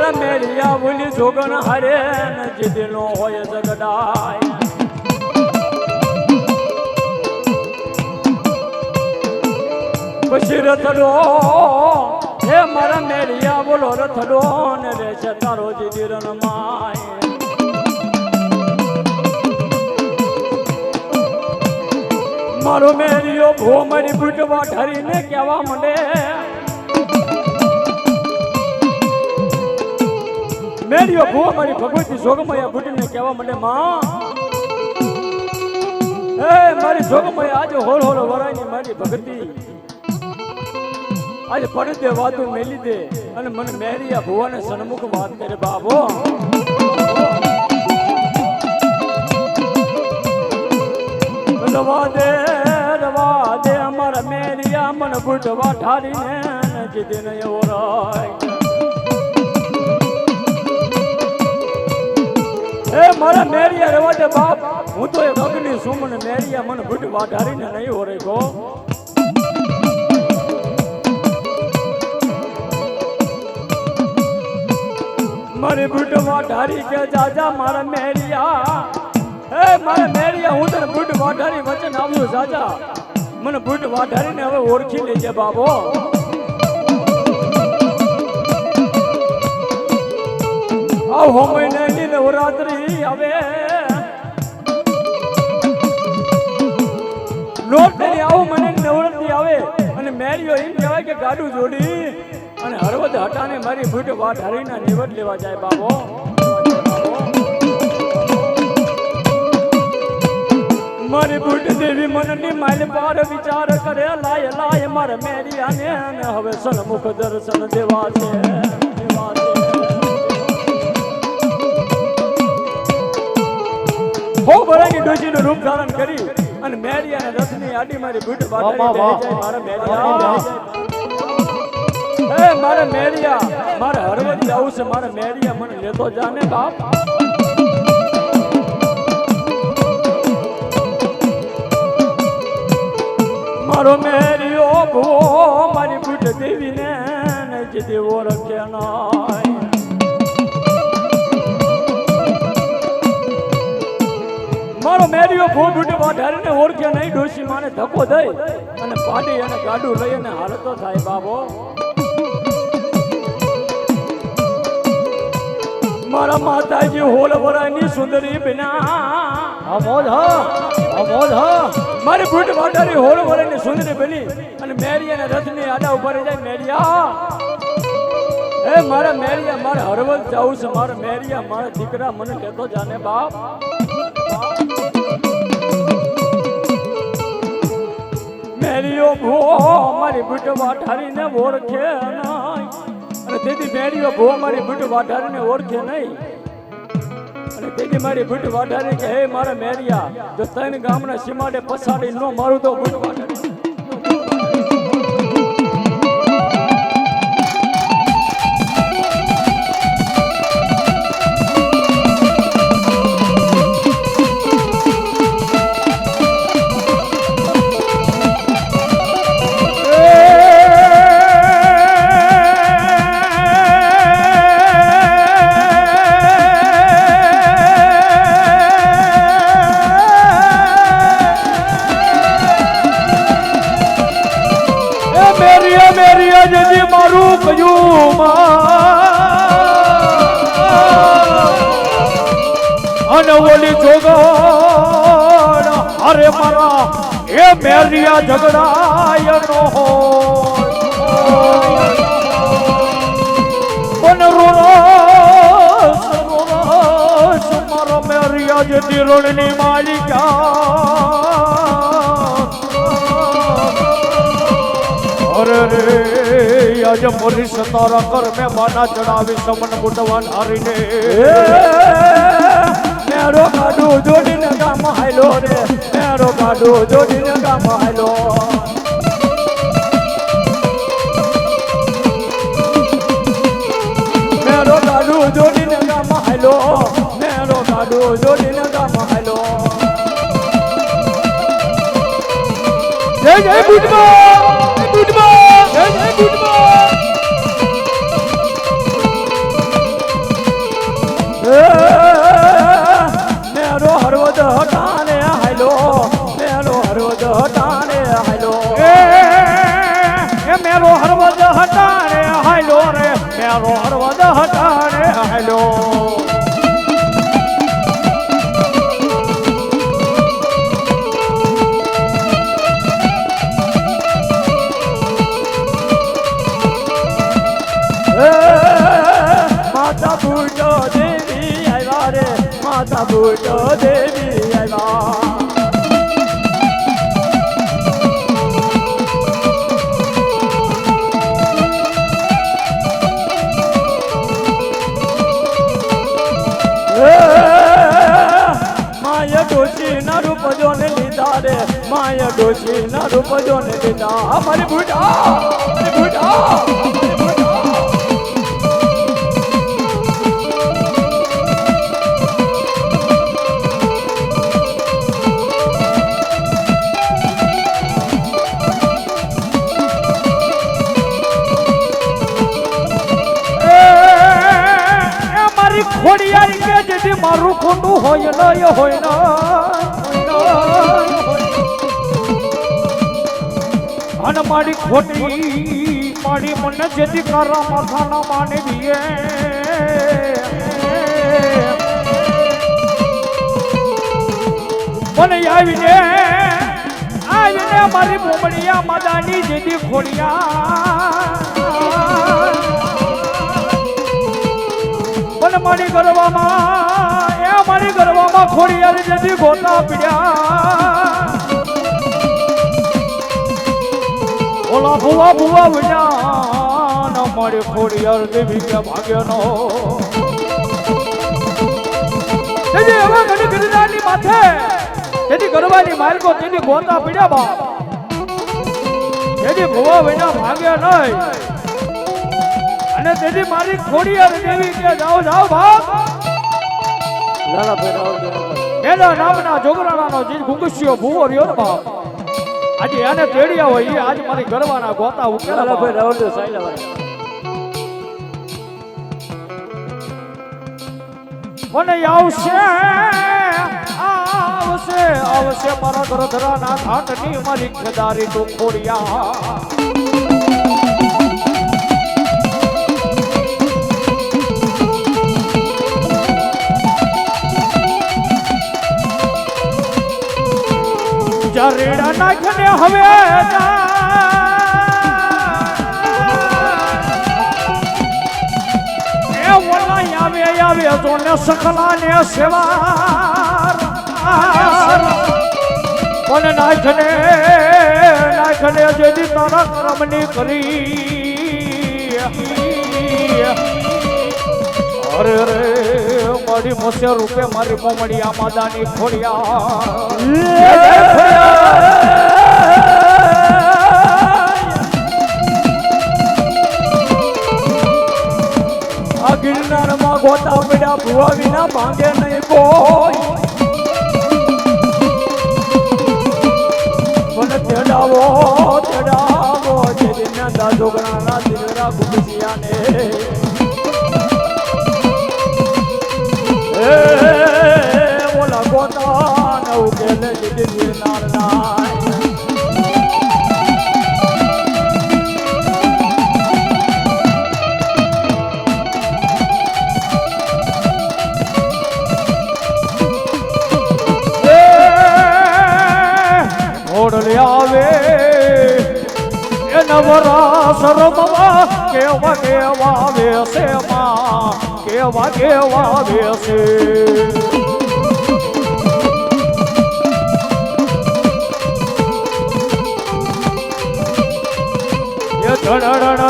મારા મેરિયા બોલી જોગણ હારે જીદનો હોય જગડાય પછી રથડો હે મારા મેરિયા બોલો રથડો ને રે છે તારો જીદી રનમાય મારો મેરિયો ભો મારી બુટવા ઢારીને કહેવા માંડે મેરિયો ભો મારી ભગવતી જોગમયા બુટીને કહેવા માંડે માં હે મારી જોગમયા આજે હોળ હોળ વરાયની મારી ભગતી આજે પડી દે વાતું મેલી દે અને મને મેરિયા ભુવાને સન્મુખ વાત કરે બાબો રવા દે અમારા મેરિયા મને બુટવા ઠારીને જીદીને એવો રાય એ મારા મેરિયા રવા દે બાપ હું તો એક અગ્નિ છું મને મેરિયા મને બુટવા ઠારીને નહીં ઓરે ગો મારી બુટવા ઢારી કે જાજા મારા મેરિયા હે મારા મેરિયા હું તને બુટ વાઢારી વચન આવ્યું જાજા મને બુટ વાઢારીને હવે ઓળખી લેજે બાબો આવ હોમય ની નવરાત્રી આવે લોટ ની આવું મને નવરાત્રી આવે અને મેરિયો એમ કહેવાય કે ગાડું જોડી અને હરવદ હટાને મારી બુટ વાઢારીના નિવડ લેવા જાય બાબો મારી બુટ દેવી મનની માલ પાર વિચાર કરે લાય લાય મારા મેરિયાને અને હવે સન્મુખ દર્શન દેવા છે હો બરાની ડોશીનું રૂપ ધારણ કરી અને મેરિયાને રથની આડી મારી બુટ વાઢારી જાય મારા મેરિયા હે મારા મેરિયા મારા હરવદ આવું છે મારા મેરિયા મને લેતો જાને બાપ મારો મેરિયો ભૂવો મારી બુટ દેવીને જીદી ઓળખે નાય મારો મેરિયો ભૂ બુટ વાઢારીને ઓળખે નહીં ડોશી માને ધક્કો દઈ અને પાડી અને ગાડું લઈને હાલતો થાય બાબો મારા માતાજી હોલ વરાની સુંદરી બિના અમોદ હા મારી બુટ વાઢારી હોલ વરાની સુંદરી બની અને મેરિયાના રથની આડા ઉભા રહી જાય મેરિયા હે મારા મેરિયા મારા હરવદ જાવું છે મારા મેરિયા મારા દીકરા મને લેતો જાને બાપ મેરિયો ભો મારી બુટ વાઢારીને ઓળખે નહીં અને તેથી મેરિયો ભો મારી બુટ વાઢારીને ઓળખે નહીં અને તેથી મારી બુટ વાઢારી કે હે મારા મેરિયા જો ત્રણ ગામના સીમાડે પસાડી ન મારું તો બુટ વાઢારી અને ઓલી જોગણ અરે મારા એ મેરિયા ઝઘડાય નો રોસ મારા મેરિયા જે દિરોડની માલિકા અરે રે આજે મોરી સતારા કર મેં બાના ચડાવી સમન બુટવાન હારીને મેરો ગાડું જોડીને ગામ હાલો રે મેરો ગાડું જોડીને ગામ હાલો મેરો ગાડું જોડીને ગામ હાલો મેરો ગાડું જોડીને ગામ હાલો જય જય બુટમાં જય જય બુટમાં મેરો હરવદ હટાને હાલો મેરો હરવદ હટાને હાલો એ મેરો હરવદ હટાણે હાલો રે મેરો હરવદ હટાણે હાલો માતા બુટો દેવી આવ્યા રે માતા બુટો દેવી આવ્યા માયા ડોશી ના રૂપ જો ને લીધા રે માયા ડોશી ના રૂપ જો ને લીધા અમારી બુટા અમારી બુટા ખોડિયારી કે જેથી મારું ખોટું હોય ન અને મારી ખોટી મારી મને જેથી કારા માથાના માની દીએ મને આવીને મારી બોમડિયા માદાની જેથી ખોડિયા મારી ગરવામાં ખોડિયારી જેથી ગોતા પીડ્યા ઓલા ભુવા વિના મારી ખોડિયાર દેવી કે ભાગ્યનો તેથી એવા ઘણી ગિરનારની માથે તેથી ગરવાની માલકો તેથી ગોતા પીડ્યા બાપ તેથી ભુવા વિના ભાગ્ય નહીં અને તેથી મારી ખોડિયાર દેવી કે જાઓ જાઓ બાપ લાલા ફેરાવ એના નામના જોગરાણાનો જે ગુંગસ્યો ભૂવો રહ્યો ને બાપ આજે આને તેડ્યા હોય એ આજ મારી ગરવાના ગોતા ઉકેલા લાલા ફેરાવ દે સાઈલા મને આવશે મારા ઘર ધરાના ઘાટની મારી ખદારી તો ખોડિયા રેડા નાખને હવે એ ઓલા આવે તો ને સખલા ને સેવા પણ નાખને જેથી તારા કર્મની કરી અરે રે મારી મોસે રૂપે મારી મોમડિયા માદાની ખોડિયા આ ગિરનારમાં ગોતા પડ્યા ભુવા વિના ભાંગે નહીં કોઈ મને તેડાવો જે દિનના દાદોગણાના દિલરા ગુબસિયાને બોલા ગોતા ને ઉકેલે દીધી ગિરનાર નાય ઘોડલે આવે એ નવરા સરમવા કેવા વેસે માં કેવા વેસે એ જડણ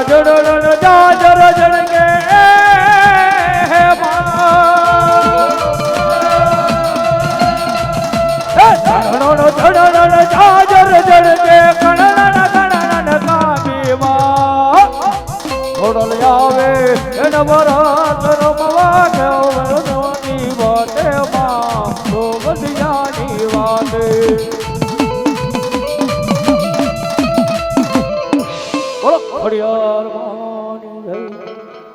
જાજર જડગે જાજર જડગે કણન કાબીવા ઘોડલ આવે એને વરાત રમવા ગવની વાટે માં ગોવલિયાની વાટે બોલો ખડિયાર